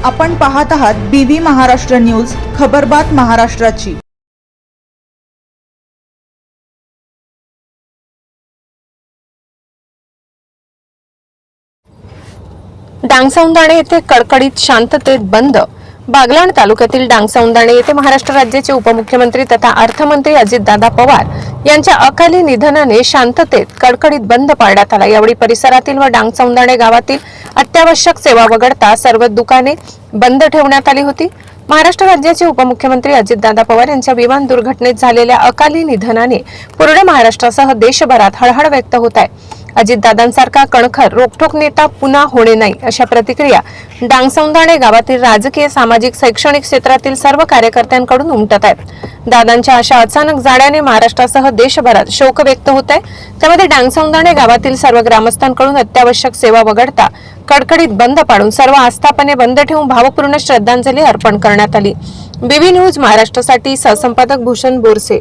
आपण पाहत आहात BV महाराष्ट्र न्यूज, खबरबात महाराष्ट्राची। डांगसौंदाणे येथे कडकडीत शांततेत बंद। बागलाण तालुक्यातील डांगसौंदाणे येथे महाराष्ट्र राज्याचे उपमुख्यमंत्री तथा अर्थमंत्री अजितदादा पवार यांच्या अकाली निधनाने शांततेत कडकडीत बंद पाळण्यात आला। यावेळी परिसरातील व डांगसौंदाणे गावातील अत्यावश्यक सेवा वगळता सर्व दुकाने बंद ठेवण्यात आली होती। महाराष्ट्र राज्याचे उपमुख्यमंत्री अजितदादा पवार यांच्या विमान दुर्घटनेत झालेल्या अकाली निधनाने पूर्ण महाराष्ट्रासह देशभरात हळहळ व्यक्त होत आहे। अजितदादांसारखा कणखर रोखठोक नेता पुन्हा होणे नाही, अशा प्रतिक्रिया डांगसौंदाणे गावातील राजकीय, सामाजिक, शैक्षणिक क्षेत्रातील सर्व कार्यकर्त्यांकडून उमटत आहेत। दादांच्या अशा अचानक जाण्याने महाराष्ट्रासह देशभरात शोक व्यक्त होत आहे। त्यामध्ये डांगसौंदाणे गावातील सर्व ग्रामस्थांकडून अत्यावश्यक सेवा वगळता कडकडीत बंद पाडून सर्व आस्थापने बंद ठेवून भावपूर्ण श्रद्धांजली अर्पण करण्यात आली। BV न्यूज महाराष्ट्रासाठी सहसंपादक भूषण बोरसे।